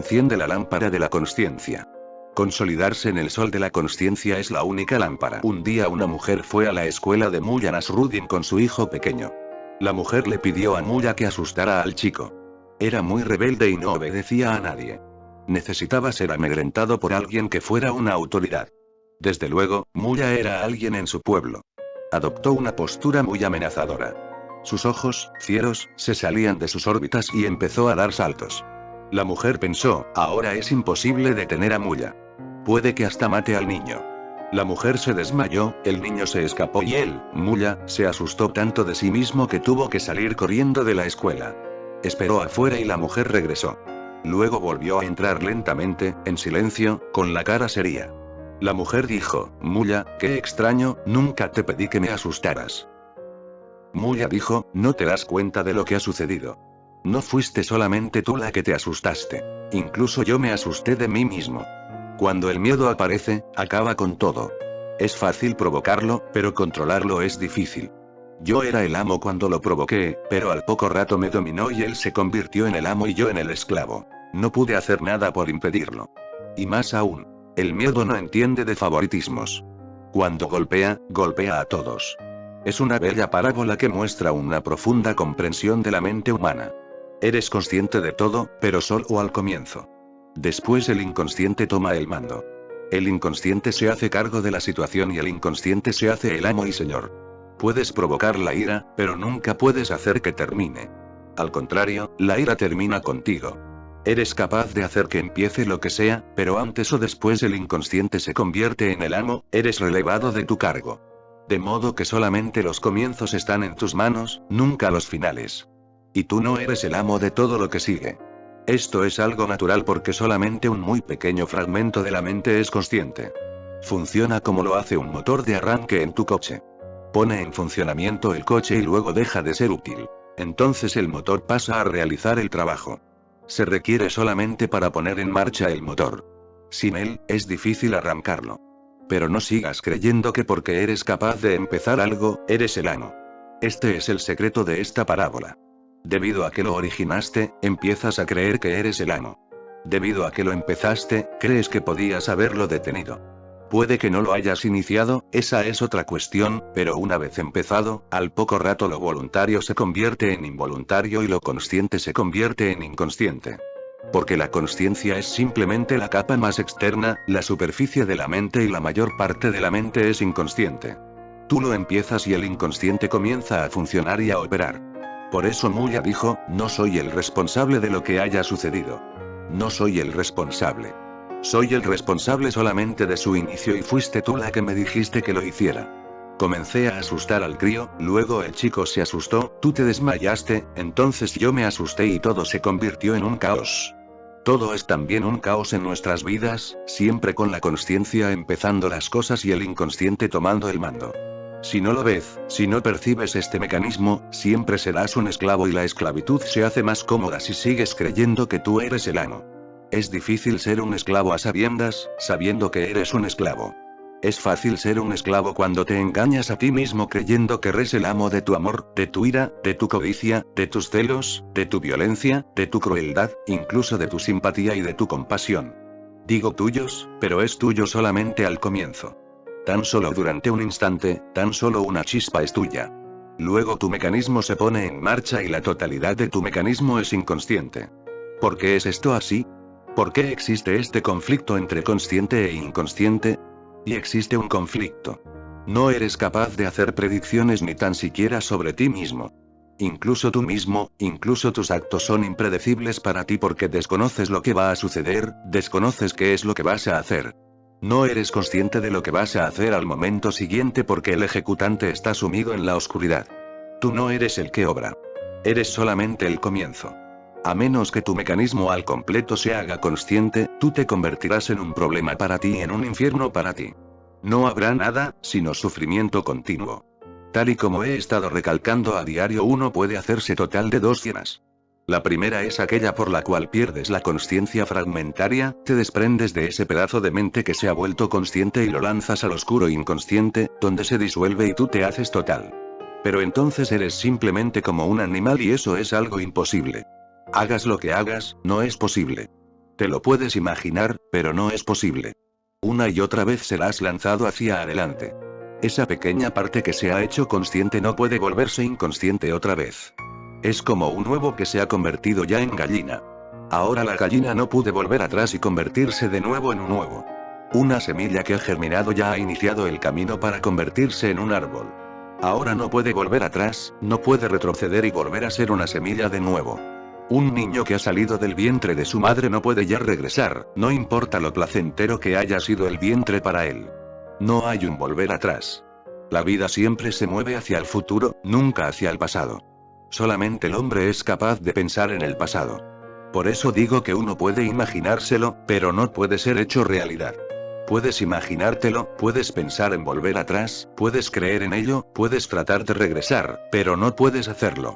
enciende la lámpara de la consciencia. Consolidarse en el sol de la consciencia es la única lámpara. Un día una mujer fue a la escuela de Mullah Nasruddin con su hijo pequeño. La mujer le pidió a Mullah que asustara al chico. Era muy rebelde y no obedecía a nadie. Necesitaba ser amedrentado por alguien que fuera una autoridad. Desde luego, Mullah era alguien en su pueblo. Adoptó una postura muy amenazadora. Sus ojos, fieros, se salían de sus órbitas y empezó a dar saltos. La mujer pensó, ahora es imposible detener a Mullah. Puede que hasta mate al niño. La mujer se desmayó, el niño se escapó y él, Mullah, se asustó tanto de sí mismo que tuvo que salir corriendo de la escuela. Esperó afuera y la mujer regresó. Luego volvió a entrar lentamente, en silencio, con la cara seria. La mujer dijo, Mullah, qué extraño, nunca te pedí que me asustaras. Mullah dijo, no te das cuenta de lo que ha sucedido. No fuiste solamente tú la que te asustaste. Incluso yo me asusté de mí mismo. Cuando el miedo aparece, acaba con todo. Es fácil provocarlo, pero controlarlo es difícil. Yo era el amo cuando lo provoqué, pero al poco rato me dominó y él se convirtió en el amo y yo en el esclavo. No pude hacer nada por impedirlo. Y más aún, el miedo no entiende de favoritismos. Cuando golpea, golpea a todos. Es una bella parábola que muestra una profunda comprensión de la mente humana. Eres consciente de todo, pero solo al comienzo. Después el inconsciente toma el mando. El inconsciente se hace cargo de la situación y el inconsciente se hace el amo y señor. Puedes provocar la ira, pero nunca puedes hacer que termine. Al contrario, la ira termina contigo. Eres capaz de hacer que empiece lo que sea, pero antes o después el inconsciente se convierte en el amo, eres relevado de tu cargo. De modo que solamente los comienzos están en tus manos, nunca los finales. Y tú no eres el amo de todo lo que sigue. Esto es algo natural porque solamente un muy pequeño fragmento de la mente es consciente. Funciona como lo hace un motor de arranque en tu coche. Pone en funcionamiento el coche y luego deja de ser útil. Entonces el motor pasa a realizar el trabajo. Se requiere solamente para poner en marcha el motor. Sin él, es difícil arrancarlo. Pero no sigas creyendo que porque eres capaz de empezar algo, eres el amo. Este es el secreto de esta parábola. Debido a que lo originaste, empiezas a creer que eres el amo. Debido a que lo empezaste, crees que podías haberlo detenido. Puede que no lo hayas iniciado, esa es otra cuestión, pero una vez empezado, al poco rato lo voluntario se convierte en involuntario y lo consciente se convierte en inconsciente. Porque la consciencia es simplemente la capa más externa, la superficie de la mente y la mayor parte de la mente es inconsciente. Tú lo empiezas y el inconsciente comienza a funcionar y a operar. Por eso Mullah dijo, no soy el responsable de lo que haya sucedido. No soy el responsable. Soy el responsable solamente de su inicio y fuiste tú la que me dijiste que lo hiciera. Comencé a asustar al crío, luego el chico se asustó, tú te desmayaste, entonces yo me asusté y todo se convirtió en un caos. Todo es también un caos en nuestras vidas, siempre con la consciencia empezando las cosas y el inconsciente tomando el mando. Si no lo ves, si no percibes este mecanismo, siempre serás un esclavo y la esclavitud se hace más cómoda si sigues creyendo que tú eres el amo. Es difícil ser un esclavo a sabiendas, sabiendo que eres un esclavo. Es fácil ser un esclavo cuando te engañas a ti mismo creyendo que eres el amo de tu amor, de tu ira, de tu codicia, de tus celos, de tu violencia, de tu crueldad, incluso de tu simpatía y de tu compasión. Digo tuyos, pero es tuyo solamente al comienzo. Tan solo durante un instante, tan solo una chispa es tuya. Luego tu mecanismo se pone en marcha y la totalidad de tu mecanismo es inconsciente. ¿Por qué es esto así? ¿Por qué existe este conflicto entre consciente e inconsciente? Y existe un conflicto. No eres capaz de hacer predicciones ni tan siquiera sobre ti mismo. Incluso tú mismo, incluso tus actos son impredecibles para ti porque desconoces lo que va a suceder, desconoces qué es lo que vas a hacer. No eres consciente de lo que vas a hacer al momento siguiente porque el ejecutante está sumido en la oscuridad. Tú no eres el que obra. Eres solamente el comienzo. A menos que tu mecanismo al completo se haga consciente, tú te convertirás en un problema para ti y en un infierno para ti. No habrá nada, sino sufrimiento continuo. Tal y como he estado recalcando a diario, uno puede hacerse total de dos llenas. La primera es aquella por la cual pierdes la consciencia fragmentaria, te desprendes de ese pedazo de mente que se ha vuelto consciente y lo lanzas al oscuro inconsciente, donde se disuelve y tú te haces total. Pero entonces eres simplemente como un animal y eso es algo imposible. Hagas lo que hagas, no es posible. Te lo puedes imaginar, pero no es posible. Una y otra vez serás lanzado hacia adelante. Esa pequeña parte que se ha hecho consciente no puede volverse inconsciente otra vez. Es como un huevo que se ha convertido ya en gallina. Ahora la gallina no puede volver atrás y convertirse de nuevo en un huevo. Una semilla que ha germinado ya ha iniciado el camino para convertirse en un árbol. Ahora no puede volver atrás, no puede retroceder y volver a ser una semilla de nuevo. Un niño que ha salido del vientre de su madre no puede ya regresar, no importa lo placentero que haya sido el vientre para él. No hay un volver atrás. La vida siempre se mueve hacia el futuro, nunca hacia el pasado. Solamente el hombre es capaz de pensar en el pasado. Por eso digo que uno puede imaginárselo, pero no puede ser hecho realidad. Puedes imaginártelo, puedes pensar en volver atrás, puedes creer en ello, puedes tratar de regresar, pero no puedes hacerlo.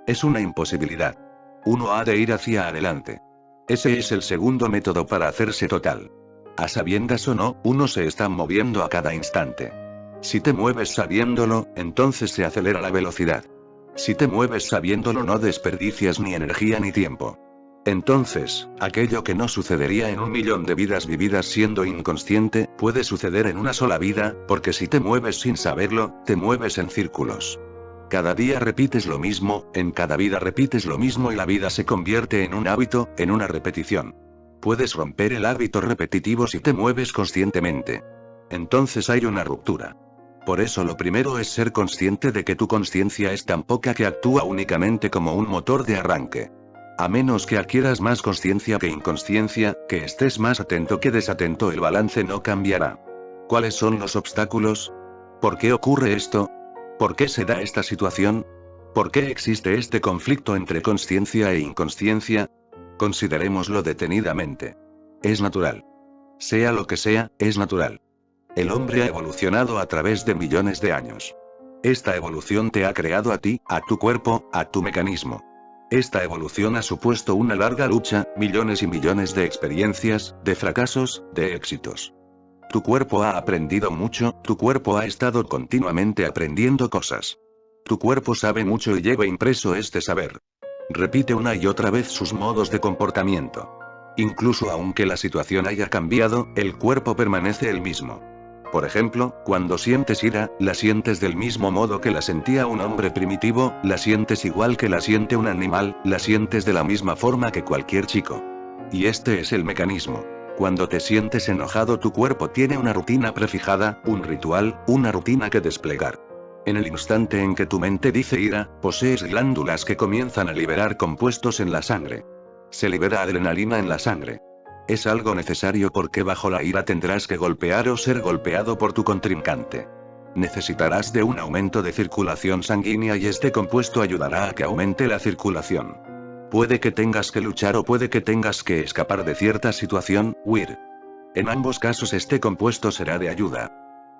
Es una imposibilidad. Uno ha de ir hacia adelante. Ese es el segundo método para hacerse total. A sabiendas o no, uno se está moviendo a cada instante. Si te mueves sabiéndolo, entonces se acelera la velocidad. Si te mueves sabiéndolo, no desperdicias ni energía ni tiempo. Entonces, aquello que no sucedería en 1.000.000 de vidas vividas siendo inconsciente, puede suceder en una sola vida, porque si te mueves sin saberlo, te mueves en círculos. Cada día repites lo mismo, en cada vida repites lo mismo y la vida se convierte en un hábito, en una repetición. Puedes romper el hábito repetitivo si te mueves conscientemente. Entonces hay una ruptura. Por eso lo primero es ser consciente de que tu conciencia es tan poca que actúa únicamente como un motor de arranque. A menos que adquieras más conciencia que inconsciencia, que estés más atento que desatento, el balance no cambiará. ¿Cuáles son los obstáculos? ¿Por qué ocurre esto? ¿Por qué se da esta situación? ¿Por qué existe este conflicto entre conciencia e inconsciencia? Considerémoslo detenidamente. Es natural. Sea lo que sea, es natural. El hombre ha evolucionado a través de millones de años. Esta evolución te ha creado a ti, a tu cuerpo, a tu mecanismo. Esta evolución ha supuesto una larga lucha, millones y millones de experiencias, de fracasos, de éxitos. Tu cuerpo ha aprendido mucho, tu cuerpo ha estado continuamente aprendiendo cosas. Tu cuerpo sabe mucho y lleva impreso este saber. Repite una y otra vez sus modos de comportamiento. Incluso aunque la situación haya cambiado, el cuerpo permanece el mismo. Por ejemplo, cuando sientes ira, la sientes del mismo modo que la sentía un hombre primitivo, la sientes igual que la siente un animal, la sientes de la misma forma que cualquier chico. Y este es el mecanismo. Cuando te sientes enojado, tu cuerpo tiene una rutina prefijada, un ritual, una rutina que desplegar. En el instante en que tu mente dice ira, posees glándulas que comienzan a liberar compuestos en la sangre. Se libera adrenalina en la sangre. Es algo necesario porque bajo la ira tendrás que golpear o ser golpeado por tu contrincante. Necesitarás de un aumento de circulación sanguínea y este compuesto ayudará a que aumente la circulación. Puede que tengas que luchar o puede que tengas que escapar de cierta situación, huir. En ambos casos este compuesto será de ayuda.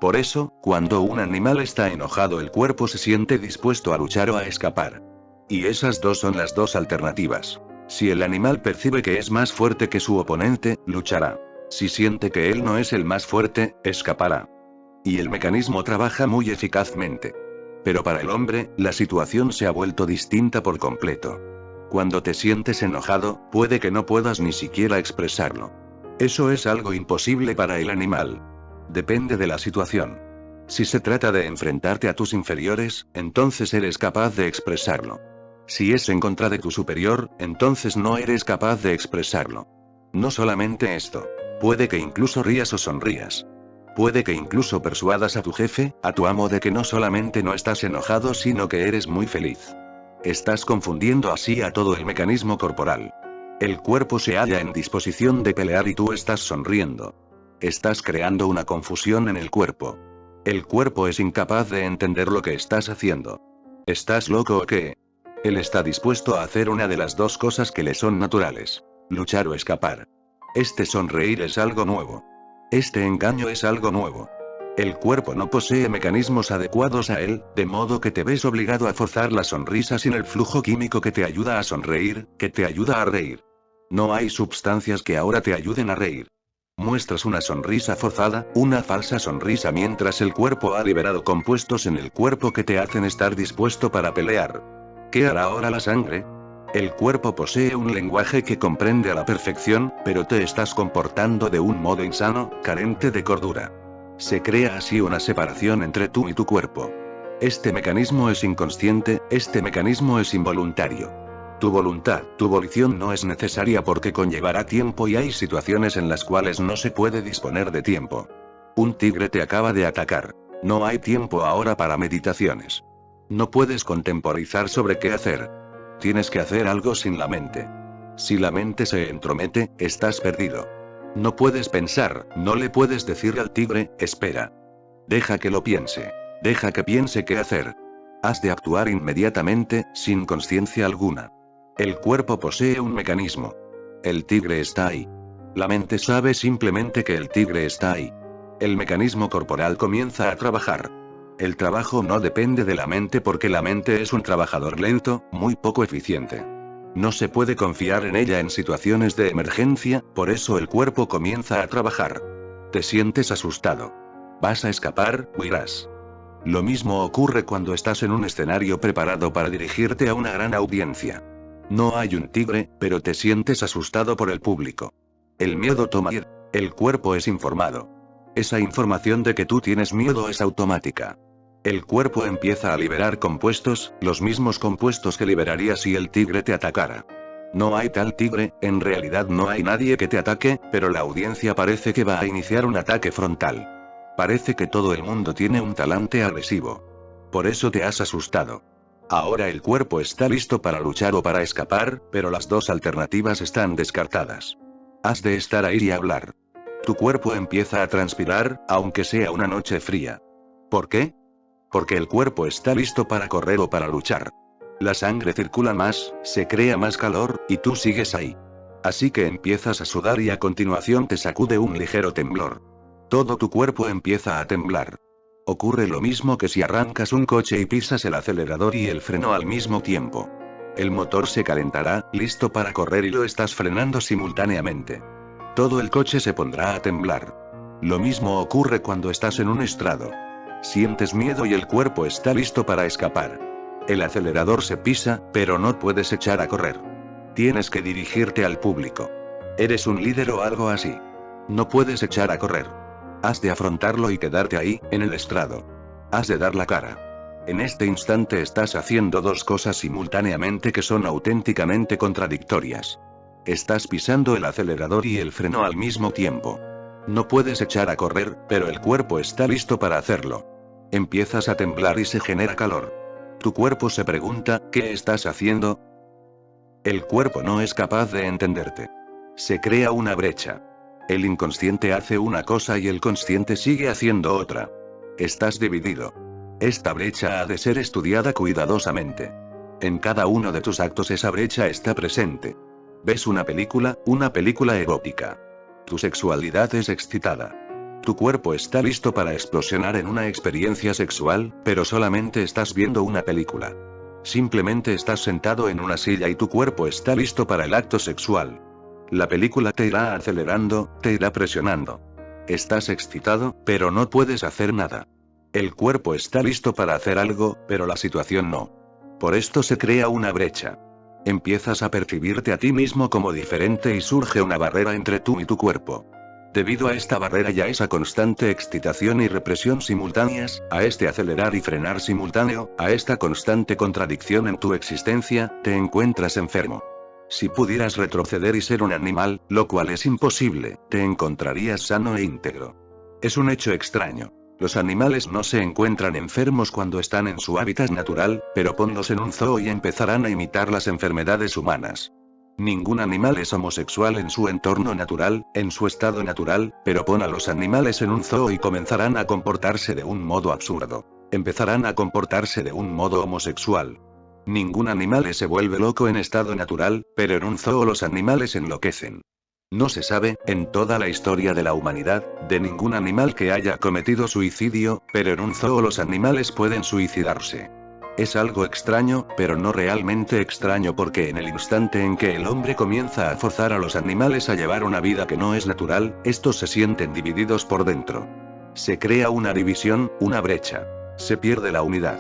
Por eso, cuando un animal está enojado, el cuerpo se siente dispuesto a luchar o a escapar. Y esas dos son las dos alternativas. Si el animal percibe que es más fuerte que su oponente, luchará. Si siente que él no es el más fuerte, escapará. Y el mecanismo trabaja muy eficazmente. Pero para el hombre, la situación se ha vuelto distinta por completo. Cuando te sientes enojado, puede que no puedas ni siquiera expresarlo. Eso es algo imposible para el animal. Depende de la situación. Si se trata de enfrentarte a tus inferiores, entonces eres capaz de expresarlo. Si es en contra de tu superior, entonces no eres capaz de expresarlo. No solamente esto. Puede que incluso rías o sonrías. Puede que incluso persuadas a tu jefe, a tu amo, de que no solamente no estás enojado, sino que eres muy feliz. Estás confundiendo así a todo el mecanismo corporal. El cuerpo se halla en disposición de pelear y tú estás sonriendo. Estás creando una confusión en el cuerpo. El cuerpo es incapaz de entender lo que estás haciendo. ¿Estás loco o qué? Él está dispuesto a hacer una de las dos cosas que le son naturales: luchar o escapar. Este sonreír es algo nuevo. Este engaño es algo nuevo. El cuerpo no posee mecanismos adecuados a él, de modo que te ves obligado a forzar la sonrisa sin el flujo químico que te ayuda a sonreír, que te ayuda a reír. No hay sustancias que ahora te ayuden a reír. Muestras una sonrisa forzada, una falsa sonrisa, mientras el cuerpo ha liberado compuestos en el cuerpo que te hacen estar dispuesto para pelear. ¿Qué hará ahora la sangre? El cuerpo posee un lenguaje que comprende a la perfección, pero te estás comportando de un modo insano, carente de cordura. Se crea así una separación entre tú y tu cuerpo. Este mecanismo es inconsciente, este mecanismo es involuntario. Tu voluntad, tu volición no es necesaria porque conllevará tiempo y hay situaciones en las cuales no se puede disponer de tiempo. Un tigre te acaba de atacar. No hay tiempo ahora para meditaciones. No puedes contemporizar sobre qué hacer. Tienes que hacer algo sin la mente. Si la mente se entromete, estás perdido. No puedes pensar, no le puedes decir al tigre, espera. Deja que lo piense. Deja que piense qué hacer. Has de actuar inmediatamente, sin conciencia alguna. El cuerpo posee un mecanismo. El tigre está ahí. La mente sabe simplemente que el tigre está ahí. El mecanismo corporal comienza a trabajar. El trabajo no depende de la mente porque la mente es un trabajador lento, muy poco eficiente. No se puede confiar en ella en situaciones de emergencia, por eso el cuerpo comienza a trabajar. Te sientes asustado. Vas a escapar, huirás. Lo mismo ocurre cuando estás en un escenario preparado para dirigirte a una gran audiencia. No hay un tigre, pero te sientes asustado por el público. El miedo toma. El cuerpo es informado. Esa información de que tú tienes miedo es automática. El cuerpo empieza a liberar compuestos, los mismos compuestos que liberaría si el tigre te atacara. No hay tal tigre, en realidad no hay nadie que te ataque, pero la audiencia parece que va a iniciar un ataque frontal. Parece que todo el mundo tiene un talante agresivo. Por eso te has asustado. Ahora el cuerpo está listo para luchar o para escapar, pero las dos alternativas están descartadas. Has de estar ahí y hablar. Tu cuerpo empieza a transpirar, aunque sea una noche fría. ¿Por qué? Porque el cuerpo está listo para correr o para luchar. La sangre circula más, se crea más calor, y tú sigues ahí. Así que empiezas a sudar y a continuación te sacude un ligero temblor. Todo tu cuerpo empieza a temblar. Ocurre lo mismo que si arrancas un coche y pisas el acelerador y el freno al mismo tiempo. El motor se calentará, listo para correr y lo estás frenando simultáneamente. Todo el coche se pondrá a temblar. Lo mismo ocurre cuando estás en un estrado. Sientes miedo y el cuerpo está listo para escapar. El acelerador se pisa, pero no puedes echar a correr. Tienes que dirigirte al público. Eres un líder o algo así. No puedes echar a correr. Has de afrontarlo y quedarte ahí, en el estrado. Has de dar la cara. En este instante estás haciendo dos cosas simultáneamente que son auténticamente contradictorias. Estás pisando el acelerador y el freno al mismo tiempo. No puedes echar a correr, pero el cuerpo está listo para hacerlo. Empiezas a temblar y se genera calor. Tu cuerpo se pregunta, ¿qué estás haciendo? El cuerpo no es capaz de entenderte. Se crea una brecha. El inconsciente hace una cosa y el consciente sigue haciendo otra. Estás dividido. Esta brecha ha de ser estudiada cuidadosamente. En cada uno de tus actos esa brecha está presente. Ves una película erótica. Tu sexualidad es excitada. Tu cuerpo está listo para explosionar en una experiencia sexual, pero solamente estás viendo una película. Simplemente estás sentado en una silla y tu cuerpo está listo para el acto sexual. La película te irá acelerando, te irá presionando. Estás excitado, pero no puedes hacer nada. El cuerpo está listo para hacer algo, pero la situación no. Por esto se crea una brecha. Empiezas a percibirte a ti mismo como diferente y surge una barrera entre tú y tu cuerpo. Debido a esta barrera y a esa constante excitación y represión simultáneas, a este acelerar y frenar simultáneo, a esta constante contradicción en tu existencia, te encuentras enfermo. Si pudieras retroceder y ser un animal, lo cual es imposible, te encontrarías sano e íntegro. Es un hecho extraño. Los animales no se encuentran enfermos cuando están en su hábitat natural, pero ponlos en un zoo y empezarán a imitar las enfermedades humanas. Ningún animal es homosexual en su entorno natural, en su estado natural, pero pon a los animales en un zoo y comenzarán a comportarse de un modo absurdo. Empezarán a comportarse de un modo homosexual. Ningún animal se vuelve loco en estado natural, pero en un zoo los animales enloquecen. No se sabe, en toda la historia de la humanidad, de ningún animal que haya cometido suicidio, pero en un zoo los animales pueden suicidarse. Es algo extraño, pero no realmente extraño porque en el instante en que el hombre comienza a forzar a los animales a llevar una vida que no es natural, estos se sienten divididos por dentro. Se crea una división, una brecha. Se pierde la unidad.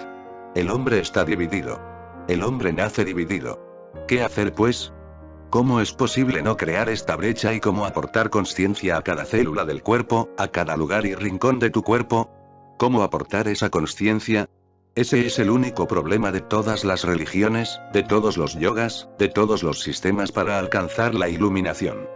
El hombre está dividido. El hombre nace dividido. ¿Qué hacer pues? ¿Cómo es posible no crear esta brecha y cómo aportar consciencia a cada célula del cuerpo, a cada lugar y rincón de tu cuerpo? ¿Cómo aportar esa consciencia? Ese es el único problema de todas las religiones, de todos los yogas, de todos los sistemas para alcanzar la iluminación.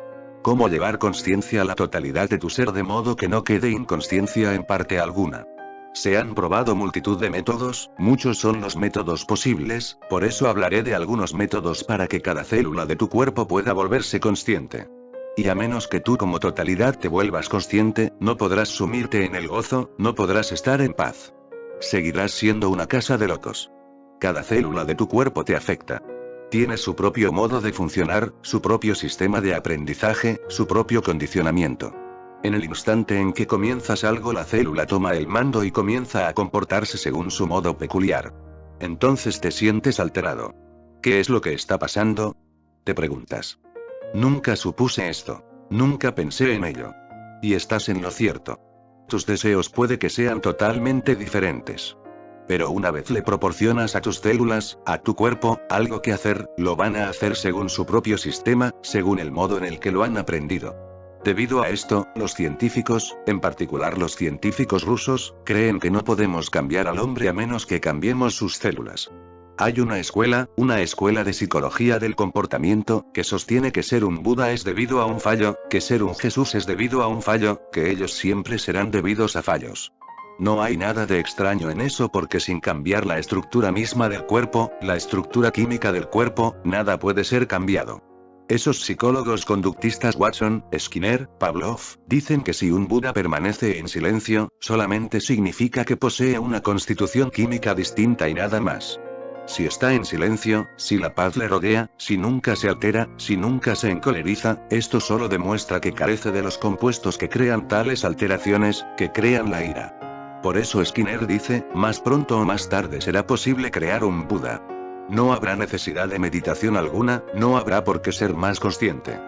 ¿Cómo llevar consciencia a la totalidad de tu ser de modo que no quede inconsciencia en parte alguna? Se han probado multitud de métodos, muchos son los métodos posibles, por eso hablaré de algunos métodos para que cada célula de tu cuerpo pueda volverse consciente. Y a menos que tú como totalidad te vuelvas consciente, no podrás sumirte en el gozo, no podrás estar en paz. Seguirás siendo una casa de locos. Cada célula de tu cuerpo te afecta. Tiene su propio modo de funcionar, su propio sistema de aprendizaje, su propio condicionamiento. En el instante en que comienzas algo, la célula toma el mando y comienza a comportarse según su modo peculiar. Entonces te sientes alterado. ¿Qué es lo que está pasando? Te preguntas. Nunca supuse esto. Nunca pensé en ello. Y estás en lo cierto. Tus deseos puede que sean totalmente diferentes. Pero una vez le proporcionas a tus células, a tu cuerpo, algo que hacer, lo van a hacer según su propio sistema, según el modo en el que lo han aprendido. Debido a esto, los científicos, en particular los científicos rusos, creen que no podemos cambiar al hombre a menos que cambiemos sus células. Hay una escuela de psicología del comportamiento, que sostiene que ser un Buda es debido a un fallo, que ser un Jesús es debido a un fallo, que ellos siempre serán debidos a fallos. No hay nada de extraño en eso porque sin cambiar la estructura misma del cuerpo, la estructura química del cuerpo, nada puede ser cambiado. Esos psicólogos conductistas Watson, Skinner, Pavlov, dicen que si un Buda permanece en silencio, solamente significa que posee una constitución química distinta y nada más. Si está en silencio, si la paz le rodea, si nunca se altera, si nunca se encoleriza, esto solo demuestra que carece de los compuestos que crean tales alteraciones, que crean la ira. Por eso Skinner dice, más pronto o más tarde será posible crear un Buda. No habrá necesidad de meditación alguna, no habrá por qué ser más consciente.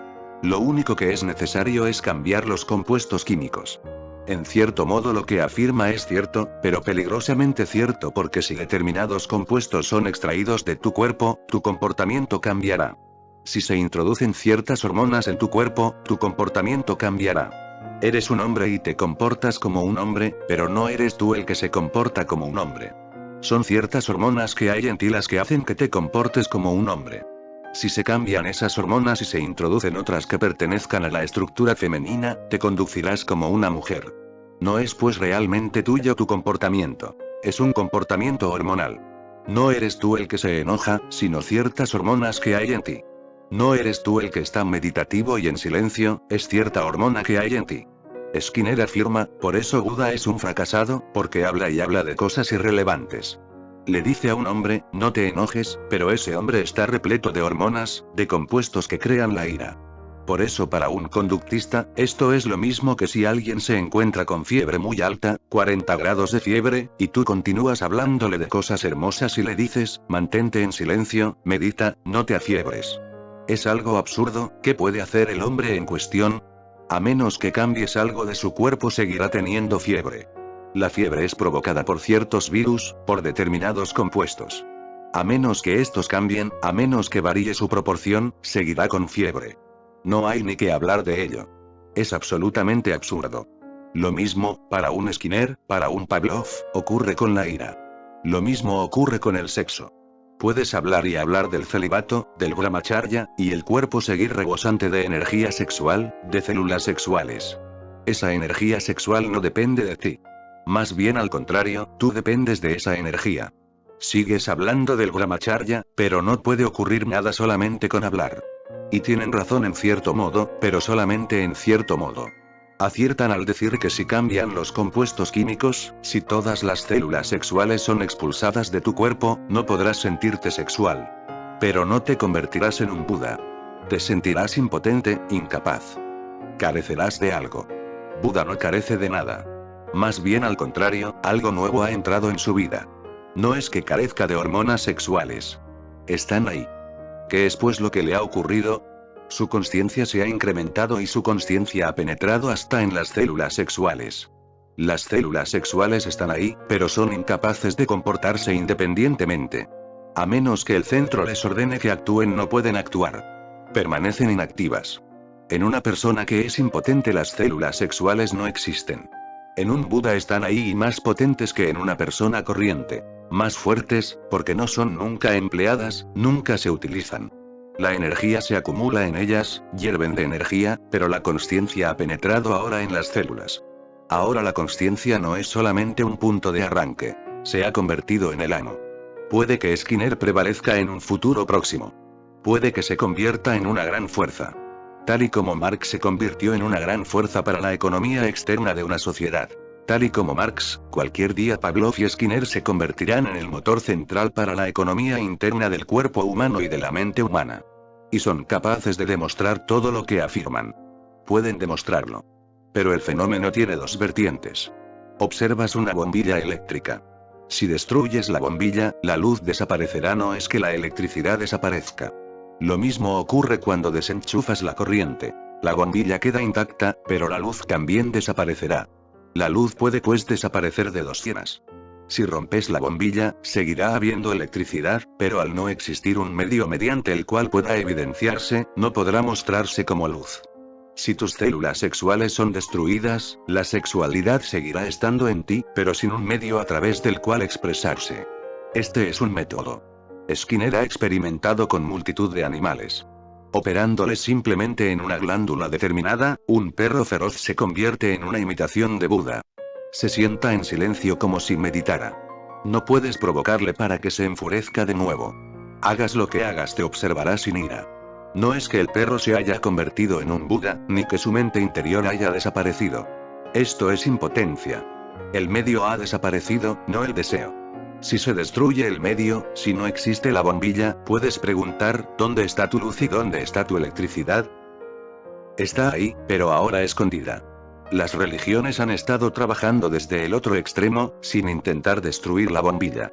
Lo único que es necesario es cambiar los compuestos químicos. En cierto modo lo que afirma es cierto, pero peligrosamente cierto porque si determinados compuestos son extraídos de tu cuerpo, tu comportamiento cambiará. Si se introducen ciertas hormonas en tu cuerpo, tu comportamiento cambiará. Eres un hombre y te comportas como un hombre, pero no eres tú el que se comporta como un hombre. Son ciertas hormonas que hay en ti las que hacen que te comportes como un hombre. Si se cambian esas hormonas y se introducen otras que pertenezcan a la estructura femenina, te conducirás como una mujer. No es pues realmente tuyo tu comportamiento. Es un comportamiento hormonal. No eres tú el que se enoja, sino ciertas hormonas que hay en ti. No eres tú el que está meditativo y en silencio, es cierta hormona que hay en ti. Skinner afirma, por eso Buda es un fracasado, porque habla y habla de cosas irrelevantes. Le dice a un hombre, no te enojes, pero ese hombre está repleto de hormonas, de compuestos que crean la ira. Por eso para un conductista, esto es lo mismo que si alguien se encuentra con fiebre muy alta, 40 grados de fiebre, y tú continúas hablándole de cosas hermosas y le dices, mantente en silencio, medita, no te afiebres. Es algo absurdo, ¿qué puede hacer el hombre en cuestión? A menos que cambies algo de su cuerpo seguirá teniendo fiebre. La fiebre es provocada por ciertos virus, por determinados compuestos. A menos que estos cambien, a menos que varíe su proporción, seguirá con fiebre. No hay ni que hablar de ello. Es absolutamente absurdo. Lo mismo, para un Skinner, para un Pavlov, ocurre con la ira. Lo mismo ocurre con el sexo. Puedes hablar y hablar del celibato, del brahmacharya, y el cuerpo seguir rebosante de energía sexual, de células sexuales. Esa energía sexual no depende de ti. Más bien al contrario, tú dependes de esa energía. Sigues hablando del brahmacharya, pero no puede ocurrir nada solamente con hablar. Y tienen razón en cierto modo, pero solamente en cierto modo. Aciertan al decir que si cambian los compuestos químicos, si todas las células sexuales son expulsadas de tu cuerpo, no podrás sentirte sexual. Pero no te convertirás en un Buda. Te sentirás impotente, incapaz. Carecerás de algo. Buda no carece de nada. Más bien al contrario, algo nuevo ha entrado en su vida. No es que carezca de hormonas sexuales. Están ahí. ¿Qué es pues lo que le ha ocurrido? Su consciencia se ha incrementado y su consciencia ha penetrado hasta en las células sexuales. Las células sexuales están ahí, pero son incapaces de comportarse independientemente. A menos que el centro les ordene que actúen, no pueden actuar. Permanecen inactivas. En una persona que es impotente, las células sexuales no existen. En un Buda están ahí y más potentes que en una persona corriente. Más fuertes, porque no son nunca empleadas, nunca se utilizan. La energía se acumula en ellas, hierven de energía, pero la consciencia ha penetrado ahora en las células. Ahora la consciencia no es solamente un punto de arranque. Se ha convertido en el amo. Puede que Skinner prevalezca en un futuro próximo. Puede que se convierta en una gran fuerza. Tal y como Marx se convirtió en una gran fuerza para la economía externa de una sociedad. Tal y como Marx, cualquier día Pavlov y Skinner se convertirán en el motor central para la economía interna del cuerpo humano y de la mente humana. Y son capaces de demostrar todo lo que afirman. Pueden demostrarlo. Pero el fenómeno tiene dos vertientes. Observas una bombilla eléctrica. Si destruyes la bombilla, la luz desaparecerá, no es que la electricidad desaparezca. Lo mismo ocurre cuando desenchufas la corriente. La bombilla queda intacta, pero la luz también desaparecerá. La luz puede pues desaparecer de dos cienas. Si rompes la bombilla, seguirá habiendo electricidad, pero al no existir un medio mediante el cual pueda evidenciarse, no podrá mostrarse como luz. Si tus células sexuales son destruidas, la sexualidad seguirá estando en ti, pero sin un medio a través del cual expresarse. Este es un método. Skinner ha experimentado con multitud de animales. Operándoles simplemente en una glándula determinada, un perro feroz se convierte en una imitación de Buda. Se sienta en silencio como si meditara. No puedes provocarle para que se enfurezca de nuevo. Hagas lo que hagas, te observará sin ira. No es que el perro se haya convertido en un Buda, ni que su mente interior haya desaparecido. Esto es impotencia. El medio ha desaparecido, no el deseo. Si se destruye el medio, si no existe la bombilla, puedes preguntar, ¿dónde está tu luz y dónde está tu electricidad? Está ahí, pero ahora escondida. Las religiones han estado trabajando desde el otro extremo, sin intentar destruir la bombilla.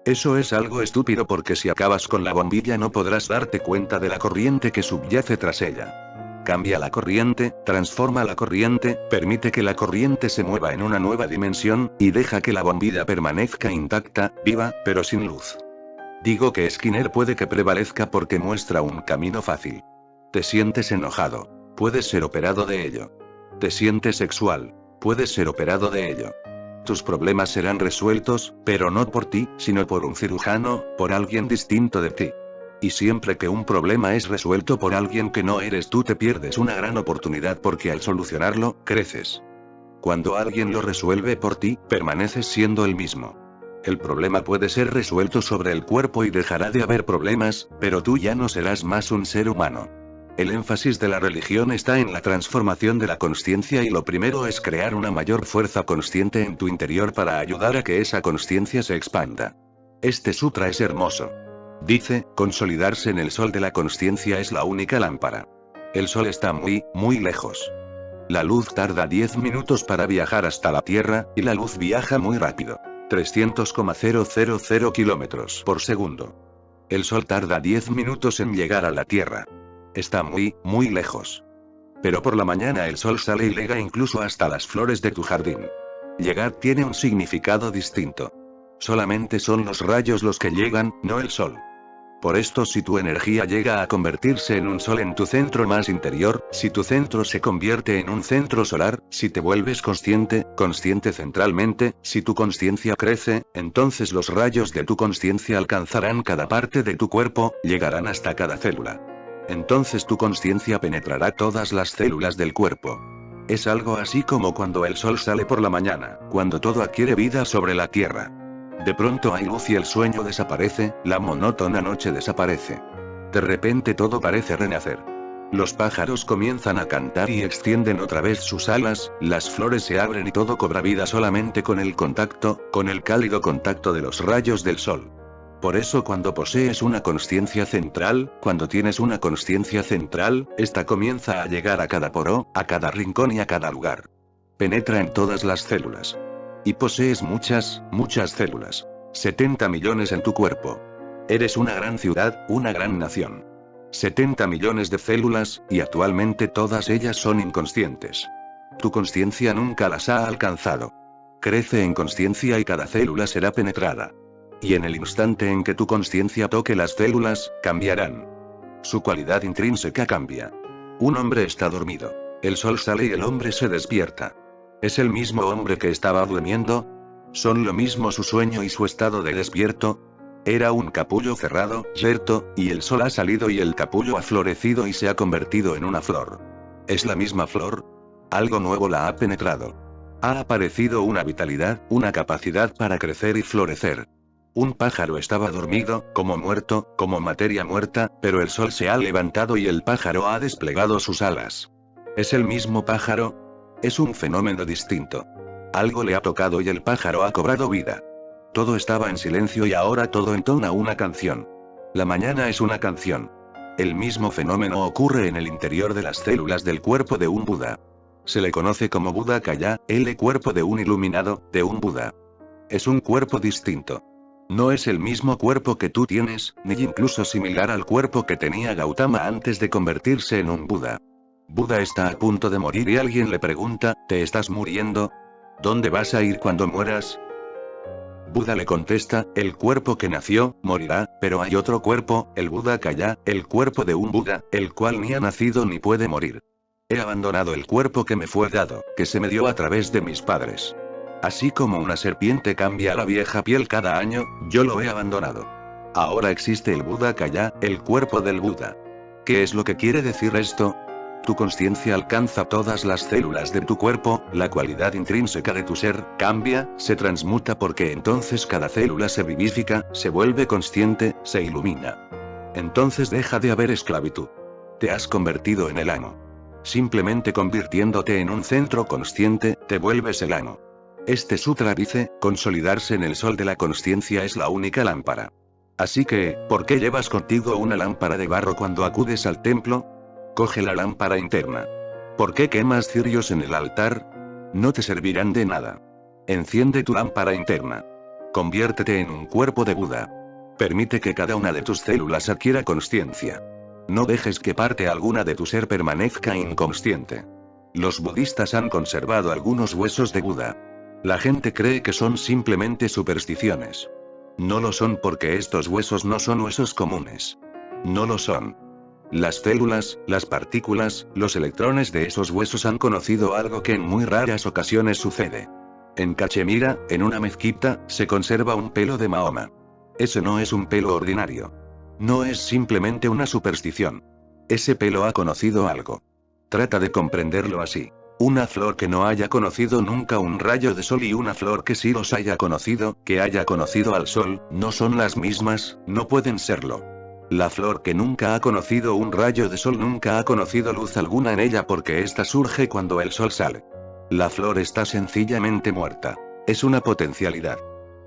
Eso es algo estúpido porque si acabas con la bombilla no podrás darte cuenta de la corriente que subyace tras ella. Cambia la corriente, transforma la corriente, permite que la corriente se mueva en una nueva dimensión, y deja que la bombilla permanezca intacta, viva, pero sin luz. Digo que Skinner puede que prevalezca porque muestra un camino fácil. Te sientes enojado. Puedes ser operado de ello. Te sientes sexual. Puedes ser operado de ello. Tus problemas serán resueltos, pero no por ti, sino por un cirujano, por alguien distinto de ti. Y siempre que un problema es resuelto por alguien que no eres tú, te pierdes una gran oportunidad porque al solucionarlo, creces. Cuando alguien lo resuelve por ti, permaneces siendo el mismo. El problema puede ser resuelto sobre el cuerpo y dejará de haber problemas, pero tú ya no serás más un ser humano. El énfasis de la religión está en la transformación de la consciencia y lo primero es crear una mayor fuerza consciente en tu interior para ayudar a que esa consciencia se expanda. Este sutra es hermoso. Dice, consolidarse en el sol de la consciencia es la única lámpara. El sol está muy, muy lejos. La luz tarda 10 minutos para viajar hasta la Tierra, y la luz viaja muy rápido. 300,000 kilómetros por segundo. El sol tarda 10 minutos en llegar a la Tierra. Está muy, muy lejos. Pero por la mañana el sol sale y llega incluso hasta las flores de tu jardín. Llegar tiene un significado distinto. Solamente son los rayos los que llegan, no el sol. Por esto, si tu energía llega a convertirse en un sol en tu centro más interior, si tu centro se convierte en un centro solar, si te vuelves consciente centralmente, si tu consciencia crece, entonces los rayos de tu consciencia alcanzarán cada parte de tu cuerpo, llegarán hasta cada célula. Entonces tu consciencia penetrará todas las células del cuerpo. Es algo así como cuando el sol sale por la mañana, cuando todo adquiere vida sobre la tierra. De pronto hay luz y el sueño desaparece, la monótona noche desaparece. De repente todo parece renacer. Los pájaros comienzan a cantar y extienden otra vez sus alas, las flores se abren y todo cobra vida solamente con el contacto, con el cálido contacto de los rayos del sol. Por eso cuando posees una consciencia central, cuando tienes una consciencia central, esta comienza a llegar a cada poro, a cada rincón y a cada lugar. Penetra en todas las células. Y posees muchas, muchas células. 70 millones en tu cuerpo. Eres una gran ciudad, una gran nación. 70 millones de células, y actualmente todas ellas son inconscientes. Tu consciencia nunca las ha alcanzado. Crece en consciencia y cada célula será penetrada. Y en el instante en que tu consciencia toque las células, cambiarán. Su cualidad intrínseca cambia. Un hombre está dormido. El sol sale y el hombre se despierta. ¿Es el mismo hombre que estaba durmiendo? ¿Son lo mismo su sueño y su estado de despierto? Era un capullo cerrado, yerto, y el sol ha salido y el capullo ha florecido y se ha convertido en una flor. ¿Es la misma flor? Algo nuevo la ha penetrado. Ha aparecido una vitalidad, una capacidad para crecer y florecer. Un pájaro estaba dormido, como muerto, como materia muerta, pero el sol se ha levantado y el pájaro ha desplegado sus alas. ¿Es el mismo pájaro? Es un fenómeno distinto. Algo le ha tocado y el pájaro ha cobrado vida. Todo estaba en silencio y ahora todo entona una canción. La mañana es una canción. El mismo fenómeno ocurre en el interior de las células del cuerpo de un Buda. Se le conoce como Buda Kaya, el cuerpo de un iluminado, de un Buda. Es un cuerpo distinto. No es el mismo cuerpo que tú tienes, ni incluso similar al cuerpo que tenía Gautama antes de convertirse en un Buda. Buda está a punto de morir y alguien le pregunta, ¿te estás muriendo? ¿Dónde vas a ir cuando mueras? Buda le contesta, el cuerpo que nació, morirá, pero hay otro cuerpo, el Buda Kaya, el cuerpo de un Buda, el cual ni ha nacido ni puede morir. He abandonado el cuerpo que me fue dado, que se me dio a través de mis padres. Así como una serpiente cambia la vieja piel cada año, yo lo he abandonado. Ahora existe el Buda Kaya, el cuerpo del Buda. ¿Qué es lo que quiere decir esto? Tu consciencia alcanza todas las células de tu cuerpo, la cualidad intrínseca de tu ser, cambia, se transmuta porque entonces cada célula se vivifica, se vuelve consciente, se ilumina. Entonces deja de haber esclavitud. Te has convertido en el amo. Simplemente convirtiéndote en un centro consciente, te vuelves el amo. Este sutra dice, consolidarse en el sol de la consciencia es la única lámpara. Así que, ¿por qué llevas contigo una lámpara de barro cuando acudes al templo? Coge la lámpara interna. ¿Por qué quemas cirios en el altar? No te servirán de nada. Enciende tu lámpara interna. Conviértete en un cuerpo de Buda. Permite que cada una de tus células adquiera consciencia. No dejes que parte alguna de tu ser permanezca inconsciente. Los budistas han conservado algunos huesos de Buda. La gente cree que son simplemente supersticiones. No lo son porque estos huesos no son huesos comunes. No lo son. Las células, las partículas, los electrones de esos huesos han conocido algo que en muy raras ocasiones sucede. En Cachemira, en una mezquita, se conserva un pelo de Mahoma. Ese no es un pelo ordinario. No es simplemente una superstición. Ese pelo ha conocido algo. Trata de comprenderlo así. Una flor que no haya conocido nunca un rayo de sol y una flor que sí los haya conocido, que haya conocido al sol, no son las mismas, no pueden serlo. La flor que nunca ha conocido un rayo de sol nunca ha conocido luz alguna en ella porque ésta surge cuando el sol sale. La flor está sencillamente muerta. Es una potencialidad.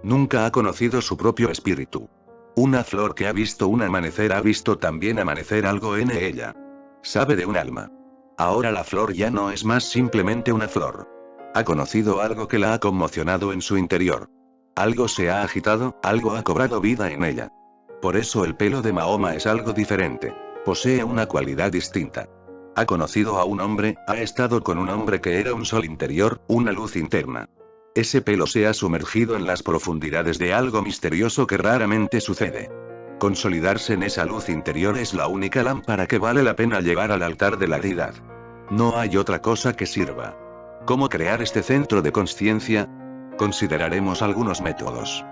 Nunca ha conocido su propio espíritu. Una flor que ha visto un amanecer ha visto también amanecer algo en ella. Sabe de un alma. Ahora la flor ya no es más simplemente una flor. Ha conocido algo que la ha conmocionado en su interior. Algo se ha agitado, algo ha cobrado vida en ella. Por eso el pelo de Mahoma es algo diferente. Posee una cualidad distinta. Ha conocido a un hombre, ha estado con un hombre que era un sol interior, una luz interna. Ese pelo se ha sumergido en las profundidades de algo misterioso que raramente sucede. Consolidarse en esa luz interior es la única lámpara que vale la pena llevar al altar de la deidad. No hay otra cosa que sirva. ¿Cómo crear este centro de consciencia? Consideraremos algunos métodos.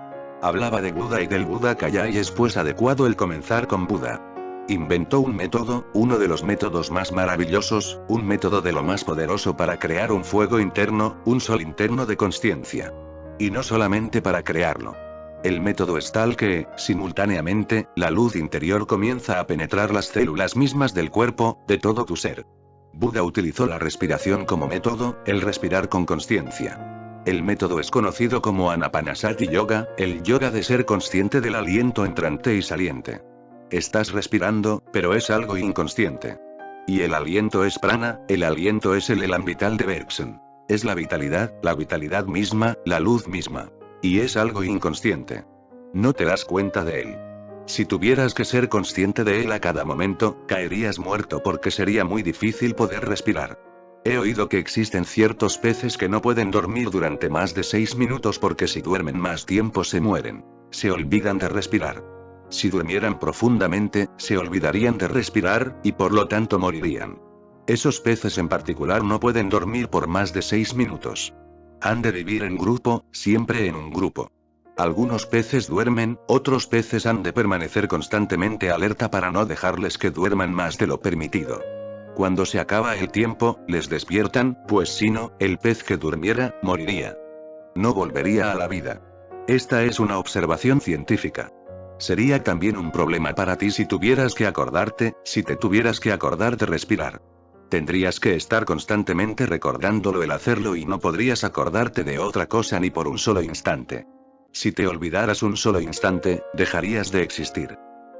Hablaba de Buda y del Buda Kaya y es pues adecuado el comenzar con Buda. Inventó un método, uno de los métodos más maravillosos, un método de lo más poderoso para crear un fuego interno, un sol interno de consciencia. Y no solamente para crearlo. El método es tal que, simultáneamente, la luz interior comienza a penetrar las células mismas del cuerpo, de todo tu ser. Buda utilizó la respiración como método, el respirar con consciencia. El método es conocido como Anapanasati Yoga, el yoga de ser consciente del aliento entrante y saliente. Estás respirando, pero es algo inconsciente. Y el aliento es prana, el aliento es el elan vital de Bergson. Es la vitalidad misma, la luz misma. Y es algo inconsciente. No te das cuenta de él. Si tuvieras que ser consciente de él a cada momento, caerías muerto porque sería muy difícil poder respirar. He oído que existen ciertos peces que no pueden dormir durante más de 6 minutos porque si duermen más tiempo se mueren. se olvidan de respirar. Si durmieran profundamente, se olvidarían de respirar, y por lo tanto morirían. Esos peces en particular no pueden dormir por más de 6 minutos. Han de vivir en grupo, siempre en un grupo. Algunos peces duermen, otros peces han de permanecer constantemente alerta para no dejarles que duerman más de lo permitido. Cuando se acaba el tiempo, les despiertan, pues si no, el pez que durmiera, moriría. No volvería a la vida. Esta es una observación científica. Sería también un problema para ti si tuvieras que acordarte, si te tuvieras que acordar de respirar. Tendrías que estar constantemente recordándolo el hacerlo y no podrías acordarte de otra cosa ni por un solo instante. Si te olvidaras un solo instante, dejarías de existir.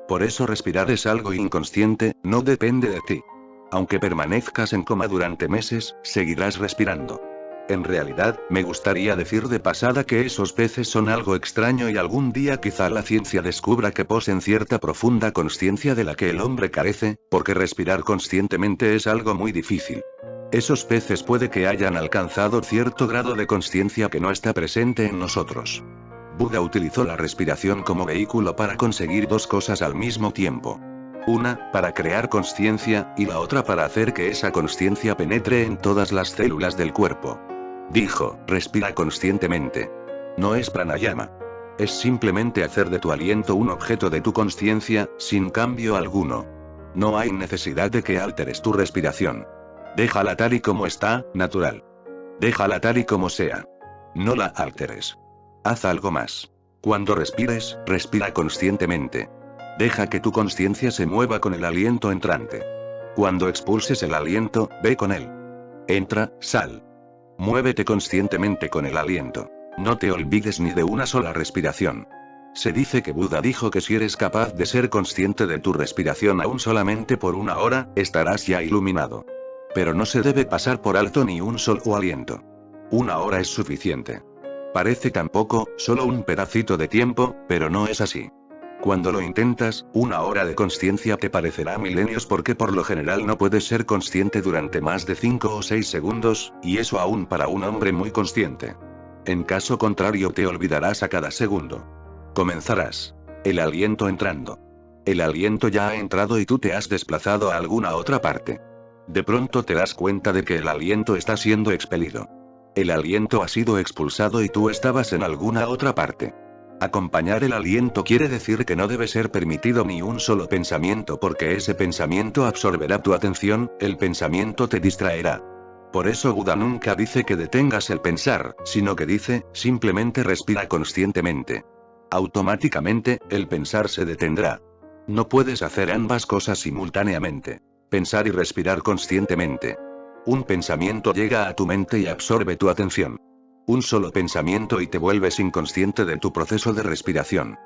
Por eso respirar es algo inconsciente, no depende de ti. Aunque permanezcas en coma durante meses, seguirás respirando. En realidad, me gustaría decir de pasada que esos peces son algo extraño y algún día quizá la ciencia descubra que poseen cierta profunda consciencia de la que el hombre carece, porque respirar conscientemente es algo muy difícil. Esos peces puede que hayan alcanzado cierto grado de consciencia que no está presente en nosotros. Buda utilizó la respiración como vehículo para conseguir dos cosas al mismo tiempo. Una, para crear consciencia, y la otra para hacer que esa consciencia penetre en todas las células del cuerpo. Dijo, respira conscientemente. No es pranayama. Es simplemente hacer de tu aliento un objeto de tu consciencia, sin cambio alguno. No hay necesidad de que alteres tu respiración. Déjala tal y como está, natural. Déjala tal y como sea. No la alteres. Haz algo más. Cuando respires, respira conscientemente. Deja que tu consciencia se mueva con el aliento entrante. Cuando expulses el aliento, ve con él. Entra, sal. Muévete conscientemente con el aliento. No te olvides ni de una sola respiración. Se dice que Buda dijo que si eres capaz de ser consciente de tu respiración aún solamente por 1 hora, estarás ya iluminado. Pero no se debe pasar por alto ni un solo aliento. 1 hora es suficiente. Parece tan poco, solo un pedacito de tiempo, pero no es así. Cuando lo intentas, 1 hora de consciencia te parecerá milenios porque por lo general no puedes ser consciente durante más de 5 o 6 segundos, y eso aún para un hombre muy consciente. En caso contrario te olvidarás a cada segundo. Comenzarás. El aliento entrando. El aliento ya ha entrado y tú te has desplazado a alguna otra parte. De pronto te das cuenta de que el aliento está siendo expelido. El aliento ha sido expulsado y tú estabas en alguna otra parte. Acompañar el aliento quiere decir que no debe ser permitido ni un solo pensamiento porque ese pensamiento absorberá tu atención, el pensamiento te distraerá. Por eso Buda nunca dice que detengas el pensar, sino que dice, simplemente respira conscientemente. Automáticamente, el pensar se detendrá. No puedes hacer ambas cosas simultáneamente. Pensar y respirar conscientemente. Un pensamiento llega a tu mente y absorbe tu atención. Un solo pensamiento y te vuelves inconsciente de tu proceso de respiración.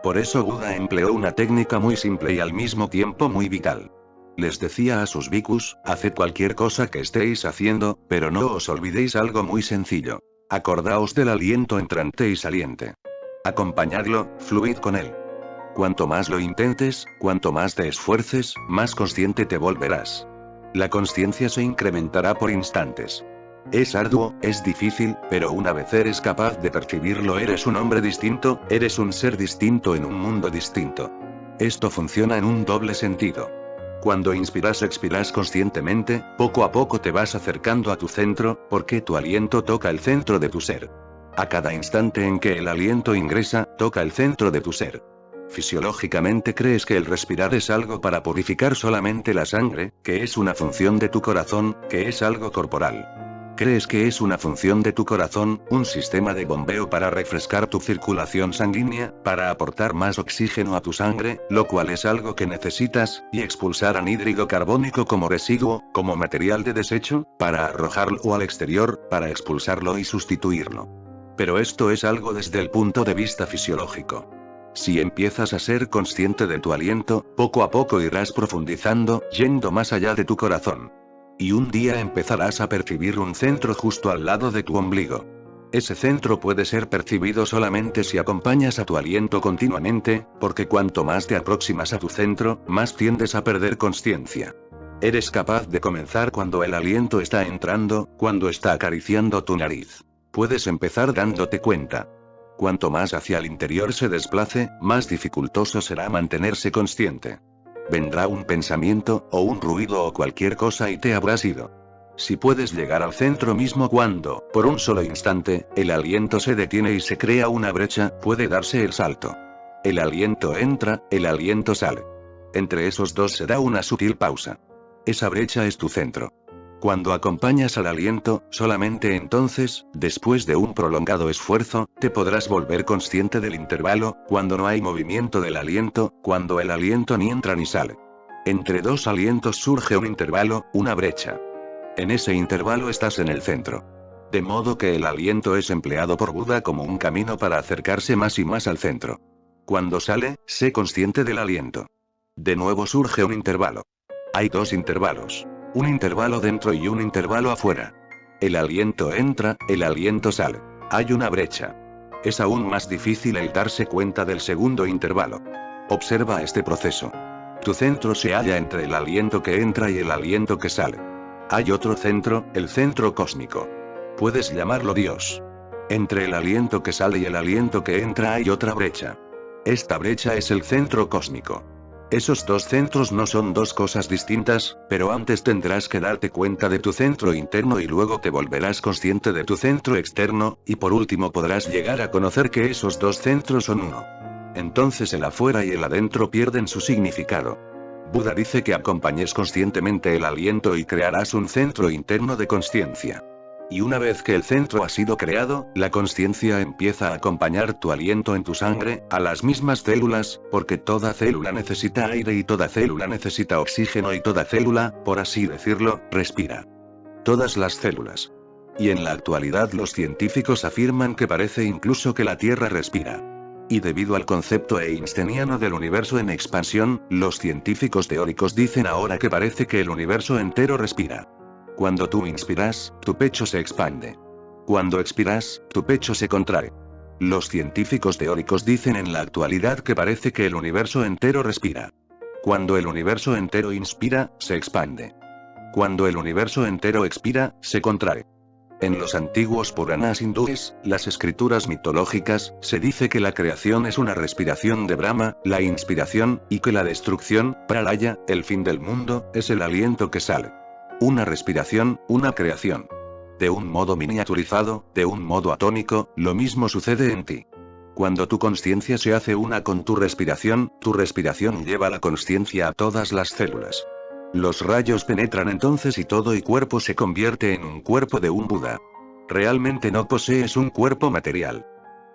Por eso Buda empleó una técnica muy simple y al mismo tiempo muy vital. Les decía a sus bhikkhus, haced cualquier cosa que estéis haciendo, pero no os olvidéis algo muy sencillo. Acordaos del aliento entrante y saliente. Acompañadlo, fluid con él. Cuanto más lo intentes, cuanto más te esfuerces, más consciente te volverás. La consciencia se incrementará por instantes. Es arduo, es difícil, pero una vez eres capaz de percibirlo eres un hombre distinto, eres un ser distinto en un mundo distinto. Esto funciona en un doble sentido. Cuando expiras conscientemente, poco a poco te vas acercando a tu centro, porque tu aliento toca el centro de tu ser. A cada instante en que el aliento ingresa, toca el centro de tu ser. Fisiológicamente crees que el respirar es algo para purificar solamente la sangre, que es una función de tu corazón, que es algo corporal. Crees que es una función de tu corazón, un sistema de bombeo para refrescar tu circulación sanguínea, para aportar más oxígeno a tu sangre, lo cual es algo que necesitas, y expulsar anhídrido carbónico como residuo, como material de desecho, para arrojarlo al exterior, para expulsarlo y sustituirlo. Pero esto es algo desde el punto de vista fisiológico. Si empiezas a ser consciente de tu aliento, poco a poco irás profundizando, yendo más allá de tu corazón. Y un día empezarás a percibir un centro justo al lado de tu ombligo. Ese centro puede ser percibido solamente si acompañas a tu aliento continuamente, porque cuanto más te aproximas a tu centro, más tiendes a perder consciencia. Eres capaz de comenzar cuando el aliento está entrando, cuando está acariciando tu nariz. Puedes empezar dándote cuenta. Cuanto más hacia el interior se desplace, más dificultoso será mantenerse consciente. Vendrá un pensamiento, o un ruido o cualquier cosa y te habrás ido. Si puedes llegar al centro mismo cuando, por un solo instante, el aliento se detiene y se crea una brecha, puede darse el salto. El aliento entra, el aliento sale. Entre esos dos se da una sutil pausa. Esa brecha es tu centro. Cuando acompañas al aliento, solamente entonces, después de un prolongado esfuerzo, te podrás volver consciente del intervalo, cuando no hay movimiento del aliento, cuando el aliento ni entra ni sale. Entre dos alientos surge un intervalo, una brecha. En ese intervalo estás en el centro. De modo que el aliento es empleado por Buda como un camino para acercarse más y más al centro. Cuando sale, sé consciente del aliento. De nuevo surge un intervalo. Hay dos intervalos. Un intervalo dentro y un intervalo afuera. El aliento entra, el aliento sale. Hay una brecha. Es aún más difícil el darse cuenta del segundo intervalo. Observa este proceso. Tu centro se halla entre el aliento que entra y el aliento que sale. Hay otro centro, el centro cósmico. Puedes llamarlo Dios. Entre el aliento que sale y el aliento que entra hay otra brecha. Esta brecha es el centro cósmico. Esos dos centros no son dos cosas distintas, pero antes tendrás que darte cuenta de tu centro interno y luego te volverás consciente de tu centro externo, y por último podrás llegar a conocer que esos dos centros son uno. Entonces el afuera y el adentro pierden su significado. Buda dice que acompañes conscientemente el aliento y crearás un centro interno de consciencia. Y una vez que el centro ha sido creado, la consciencia empieza a acompañar tu aliento en tu sangre, a las mismas células, porque toda célula necesita aire y toda célula necesita oxígeno y toda célula, por así decirlo, respira. Todas las células. Y en la actualidad los científicos afirman que parece incluso que la Tierra respira. Y debido al concepto einsteiniano del universo en expansión, los científicos teóricos dicen ahora que parece que el universo entero respira. Cuando tú inspiras, tu pecho se expande. Cuando expiras, tu pecho se contrae. Los científicos teóricos dicen en la actualidad que parece que el universo entero respira. Cuando el universo entero inspira, se expande. Cuando el universo entero expira, se contrae. En los antiguos Puranas hindúes, las escrituras mitológicas, se dice que la creación es una respiración de Brahma, la inspiración, y que la destrucción, pralaya, el fin del mundo, es el aliento que sale. Una respiración, una creación. De un modo miniaturizado, de un modo atómico, lo mismo sucede en ti. Cuando tu consciencia se hace una con tu respiración lleva la consciencia a todas las células. Los rayos penetran entonces y todo y cuerpo se convierte en un cuerpo de un Buda. Realmente no posees un cuerpo material.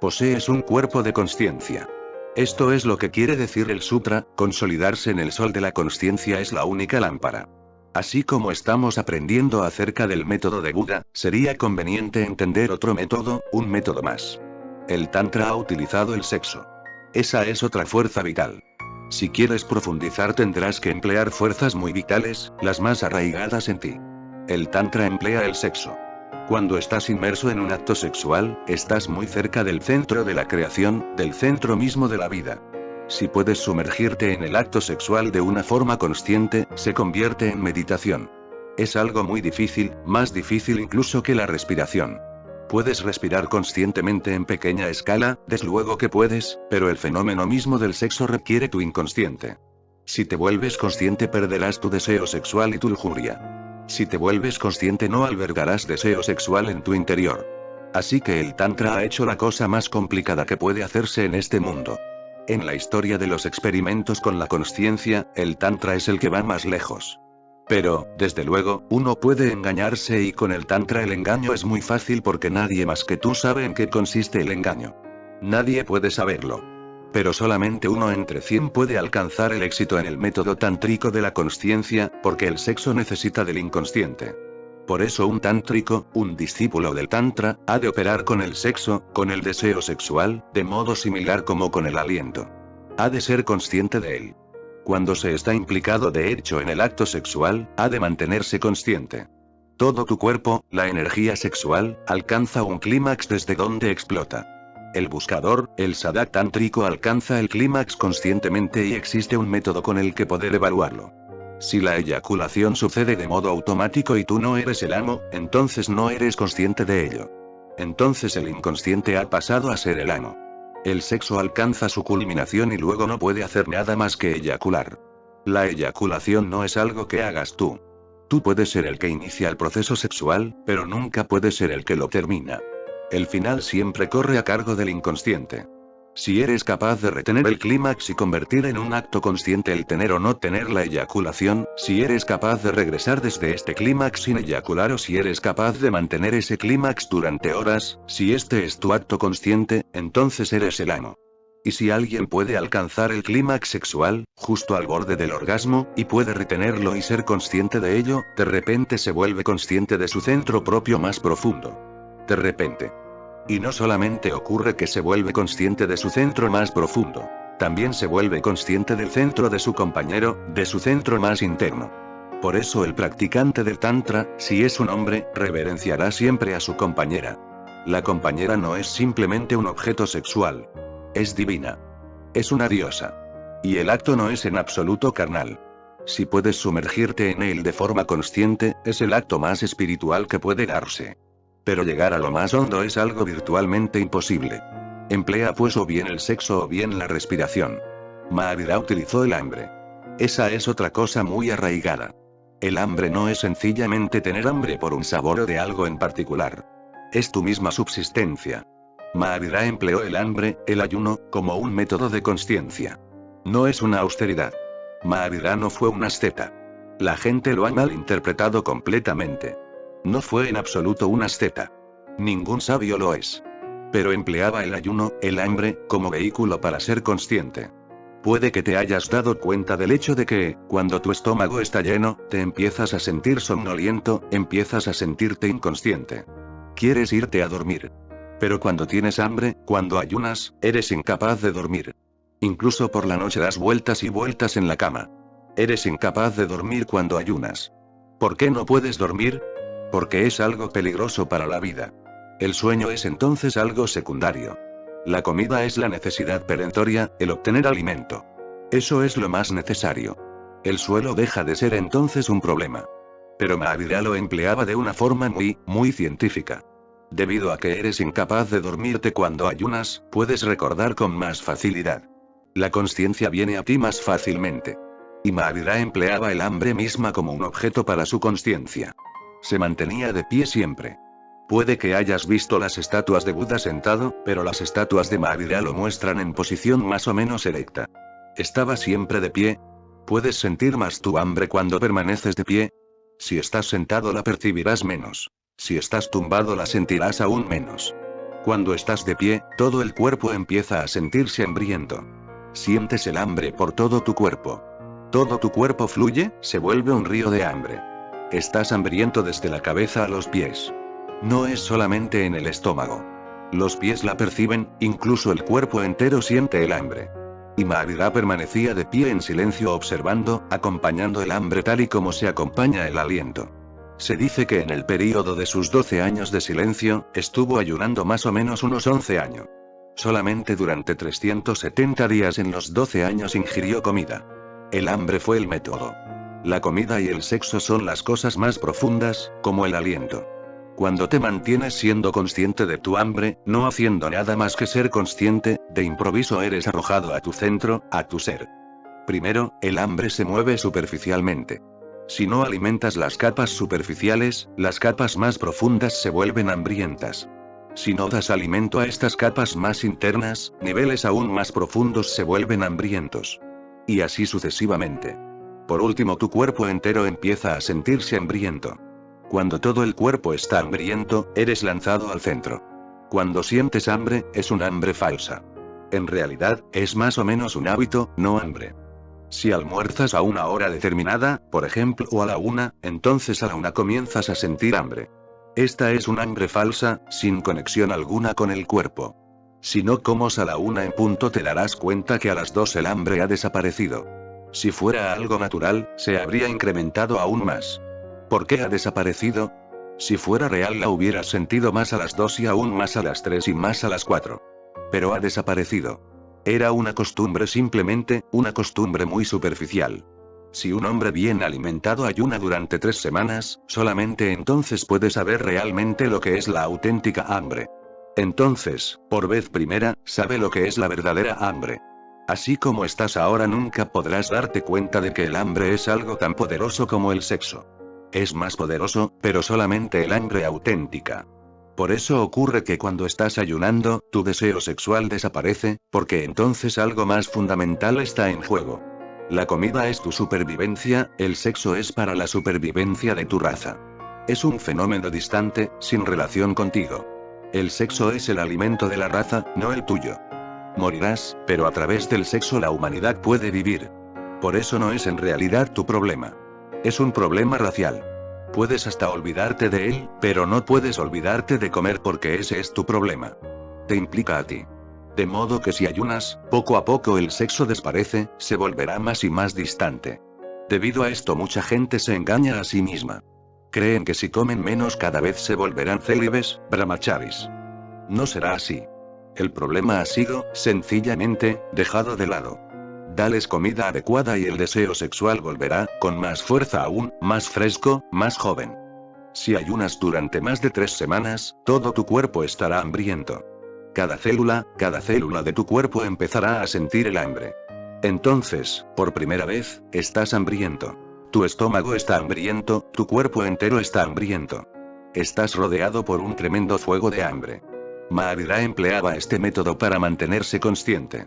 Posees un cuerpo de consciencia. Esto es lo que quiere decir el sutra, consolidarse en el sol de la consciencia es la única lámpara. Así como estamos aprendiendo acerca del método de Buda, sería conveniente entender otro método, un método más. El Tantra ha utilizado el sexo. Esa es otra fuerza vital. Si quieres profundizar tendrás que emplear fuerzas muy vitales, las más arraigadas en ti. El Tantra emplea el sexo. Cuando estás inmerso en un acto sexual, estás muy cerca del centro de la creación, del centro mismo de la vida. Si puedes sumergirte en el acto sexual de una forma consciente, se convierte en meditación. Es algo muy difícil, más difícil incluso que la respiración. Puedes respirar conscientemente en pequeña escala, desde luego que puedes, pero el fenómeno mismo del sexo requiere tu inconsciente. Si te vuelves consciente perderás tu deseo sexual y tu lujuria. Si te vuelves consciente no albergarás deseo sexual en tu interior. Así que el Tantra ha hecho la cosa más complicada que puede hacerse en este mundo. En la historia de los experimentos con la consciencia, el Tantra es el que va más lejos. Pero, desde luego, uno puede engañarse y con el Tantra el engaño es muy fácil porque nadie más que tú sabe en qué consiste el engaño. Nadie puede saberlo. Pero solamente uno entre 100 puede alcanzar el éxito en el método tántrico de la consciencia, porque el sexo necesita del inconsciente. Por eso un tántrico, un discípulo del Tantra, ha de operar con el sexo, con el deseo sexual, de modo similar como con el aliento. Ha de ser consciente de él. Cuando se está implicado de hecho en el acto sexual, ha de mantenerse consciente. Todo tu cuerpo, la energía sexual, alcanza un clímax desde donde explota. El buscador, el sadhak tántrico alcanza el clímax conscientemente y existe un método con el que poder evaluarlo. Si la eyaculación sucede de modo automático y tú no eres el amo, entonces no eres consciente de ello. entonces el inconsciente ha pasado a ser el amo. El sexo alcanza su culminación y luego no puede hacer nada más que eyacular. La eyaculación no es algo que hagas tú. Tú puedes ser el que inicia el proceso sexual, pero nunca puedes ser el que lo termina. El final siempre corre a cargo del inconsciente. Si eres capaz de retener el clímax y convertir en un acto consciente el tener o no tener la eyaculación, si eres capaz de regresar desde este clímax sin eyacular o si eres capaz de mantener ese clímax durante horas, si este es tu acto consciente, entonces eres el amo. Y si alguien puede alcanzar el clímax sexual, justo al borde del orgasmo, y puede retenerlo y ser consciente de ello, de repente se vuelve consciente de su centro propio más profundo. De repente. Y no solamente ocurre que se vuelve consciente de su centro más profundo. También se vuelve consciente del centro de su compañero, de su centro más interno. Por eso el practicante del Tantra, si es un hombre, reverenciará siempre a su compañera. La compañera no es simplemente un objeto sexual. Es divina. Es una diosa. Y el acto no es en absoluto carnal. Si puedes sumergirte en él de forma consciente, es el acto más espiritual que puede darse. Pero llegar a lo más hondo es algo virtualmente imposible. Emplea pues o bien el sexo o bien la respiración. Mahavira utilizó el hambre. Esa es otra cosa muy arraigada. El hambre no es sencillamente tener hambre por un sabor o de algo en particular. Es tu misma subsistencia. Mahavira empleó el hambre, el ayuno, como un método de consciencia. No es una austeridad. Mahavira no fue un asceta. La gente lo ha malinterpretado completamente. No fue en absoluto un asceta. Ningún sabio lo es. Pero empleaba el ayuno, el hambre, como vehículo para ser consciente. Puede que te hayas dado cuenta del hecho de que, cuando tu estómago está lleno, te empiezas a sentir somnoliento, empiezas a sentirte inconsciente. Quieres irte a dormir. Pero cuando tienes hambre, cuando ayunas, eres incapaz de dormir. Incluso por la noche das vueltas y vueltas en la cama. Eres incapaz de dormir cuando ayunas. ¿Por qué no puedes dormir? Porque es algo peligroso para la vida. El sueño es entonces algo secundario. La comida es la necesidad perentoria, el obtener alimento. Eso es lo más necesario. El suelo deja de ser entonces un problema. Pero Mahavira lo empleaba de una forma muy científica. Debido a que eres incapaz de dormirte cuando ayunas, puedes recordar con más facilidad. La consciencia viene a ti más fácilmente. Y Mahavira empleaba el hambre misma como un objeto para su consciencia. Se mantenía de pie siempre. Puede que hayas visto las estatuas de Buda sentado, pero las estatuas de Mahavira lo muestran en posición más o menos erecta. Estaba siempre de pie. ¿Puedes sentir más tu hambre cuando permaneces de pie? Si estás sentado la percibirás menos. Si estás tumbado la sentirás aún menos. Cuando estás de pie, todo el cuerpo empieza a sentirse hambriento. Sientes el hambre por todo tu cuerpo. Todo tu cuerpo fluye, se vuelve un río de hambre. Estás hambriento desde la cabeza a los pies. No es solamente en el estómago. Los pies la perciben, incluso el cuerpo entero siente el hambre. Y Mahavira permanecía de pie en silencio observando, acompañando el hambre tal y como se acompaña el aliento. Se dice que en el período de sus 12 años de silencio, estuvo ayunando más o menos unos 11 años. Solamente durante 370 días en los 12 años ingirió comida. El hambre fue el método. La comida y el sexo son las cosas más profundas, como el aliento. Cuando te mantienes siendo consciente de tu hambre, no haciendo nada más que ser consciente, de improviso eres arrojado a tu centro, a tu ser. Primero, el hambre se mueve superficialmente. Si no alimentas las capas superficiales, las capas más profundas se vuelven hambrientas. Si no das alimento a estas capas más internas, niveles aún más profundos se vuelven hambrientos. Y así sucesivamente. Por último, tu cuerpo entero empieza a sentirse hambriento. Cuando todo el cuerpo está hambriento, eres lanzado al centro. Cuando sientes hambre, es un hambre falsa. En realidad, es más o menos un hábito, no hambre. Si almuerzas a una hora determinada, por ejemplo, o a la 1, entonces a la 1 comienzas a sentir hambre. Esta es un hambre falsa, sin conexión alguna con el cuerpo. Si no comes a la 1 en punto te darás cuenta que a las 2 el hambre ha desaparecido. Si fuera algo natural, se habría incrementado aún más. ¿Por qué ha desaparecido? Si fuera real la hubieras sentido más a las 2 y aún más a las 3 y más a las 4. Pero ha desaparecido. Era una costumbre simplemente, una costumbre muy superficial. Si un hombre bien alimentado ayuna durante 3 semanas, solamente entonces puede saber realmente lo que es la auténtica hambre. Entonces, por vez primera, sabe lo que es la verdadera hambre. Así como estás ahora nunca podrás darte cuenta de que el hambre es algo tan poderoso como el sexo. Es más poderoso, pero solamente el hambre auténtica. Por eso ocurre que cuando estás ayunando, tu deseo sexual desaparece, porque entonces algo más fundamental está en juego. La comida es tu supervivencia, el sexo es para la supervivencia de tu raza. Es un fenómeno distante, sin relación contigo. El sexo es el alimento de la raza, no el tuyo. Morirás, pero a través del sexo la humanidad puede vivir. Por eso no es en realidad tu problema. Es un problema racial. Puedes hasta olvidarte de él, pero no puedes olvidarte de comer porque ese es tu problema. Te implica a ti. De modo que si ayunas, poco a poco el sexo desaparece, se volverá más y más distante. Debido a esto mucha gente se engaña a sí misma. Creen que si comen menos cada vez se volverán célibes, brahmacharis. No será así. El problema ha sido, sencillamente, dejado de lado. Dales comida adecuada y el deseo sexual volverá, con más fuerza aún, más fresco, más joven. Si ayunas durante más de 3 semanas, todo tu cuerpo estará hambriento. Cada célula de tu cuerpo empezará a sentir el hambre. Entonces, por primera vez, estás hambriento. Tu estómago está hambriento, tu cuerpo entero está hambriento. Estás rodeado por un tremendo fuego de hambre. Mahavira empleaba este método para mantenerse consciente.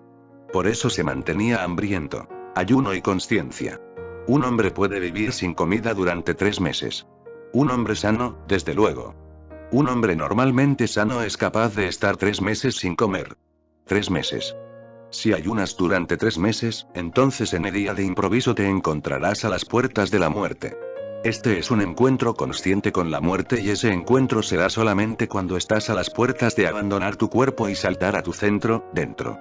Por eso se mantenía hambriento. Ayuno y consciencia. Un hombre puede vivir sin comida durante 3 meses. Un hombre sano, desde luego. Un hombre normalmente sano es capaz de estar 3 meses sin comer. 3 meses. Si ayunas durante 3 meses, entonces en el día de improviso te encontrarás a las puertas de la muerte. Este es un encuentro consciente con la muerte y ese encuentro será solamente cuando estás a las puertas de abandonar tu cuerpo y saltar a tu centro, dentro.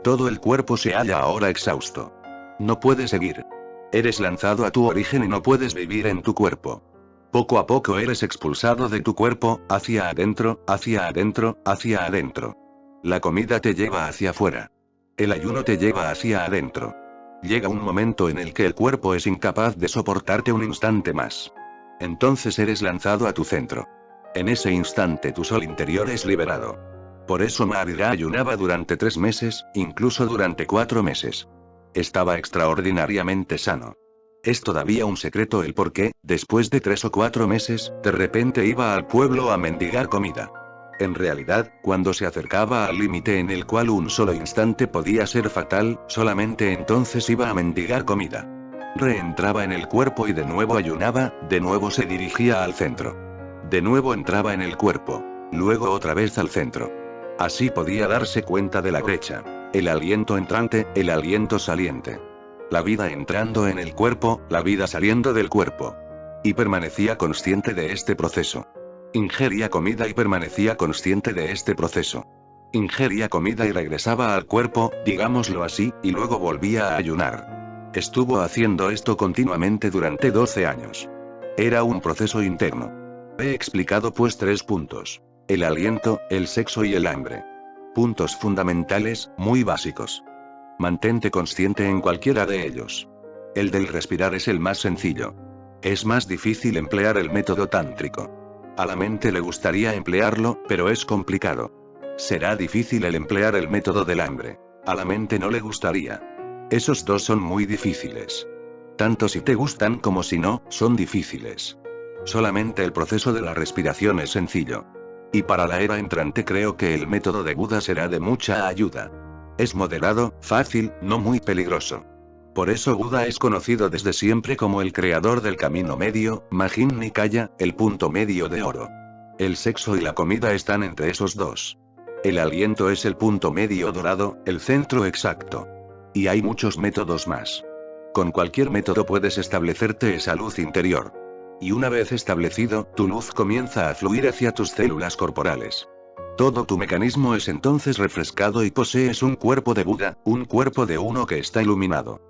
Todo el cuerpo se halla ahora exhausto. No puedes seguir. Eres lanzado a tu origen y no puedes vivir en tu cuerpo. Poco a poco eres expulsado de tu cuerpo, hacia adentro, hacia adentro, hacia adentro. La comida te lleva hacia afuera. El ayuno te lleva hacia adentro. Llega un momento en el que el cuerpo es incapaz de soportarte un instante más. Entonces eres lanzado a tu centro. En ese instante tu sol interior es liberado. Por eso Mahavira ayunaba durante 3 meses, incluso durante 4 meses. Estaba extraordinariamente sano. Es todavía un secreto el por qué, después de 3 o 4 meses, de repente iba al pueblo a mendigar comida. En realidad, cuando se acercaba al límite en el cual un solo instante podía ser fatal, solamente entonces iba a mendigar comida. Reentraba en el cuerpo y de nuevo ayunaba, de nuevo se dirigía al centro. De nuevo entraba en el cuerpo. Luego otra vez al centro. Así podía darse cuenta de la brecha. El aliento entrante, el aliento saliente. La vida entrando en el cuerpo, la vida saliendo del cuerpo. Y permanecía consciente de este proceso. Ingería comida y permanecía consciente de este proceso. Ingería comida y regresaba al cuerpo, digámoslo así, y luego volvía a ayunar. Estuvo haciendo esto continuamente durante 12 años. Era un proceso interno. He explicado pues 3 puntos. El aliento, el sexo y el hambre. Puntos fundamentales, muy básicos. Mantente consciente en cualquiera de ellos. El del respirar es el más sencillo. Es más difícil emplear el método tántrico. A la mente le gustaría emplearlo, pero es complicado. Será difícil el emplear el método del hambre. A la mente no le gustaría. Esos dos son muy difíciles. Tanto si te gustan como si no, son difíciles. Solamente el proceso de la respiración es sencillo. Y para la era entrante creo que el método de Buda será de mucha ayuda. Es moderado, fácil, no muy peligroso. Por eso Buda es conocido desde siempre como el creador del camino medio, Majjhima Nikaya, el punto medio de oro. El sexo y la comida están entre esos dos. El aliento es el punto medio dorado, el centro exacto. Y hay muchos métodos más. Con cualquier método puedes establecerte esa luz interior. Y una vez establecido, tu luz comienza a fluir hacia tus células corporales. Todo tu mecanismo es entonces refrescado y posees un cuerpo de Buda, un cuerpo de uno que está iluminado.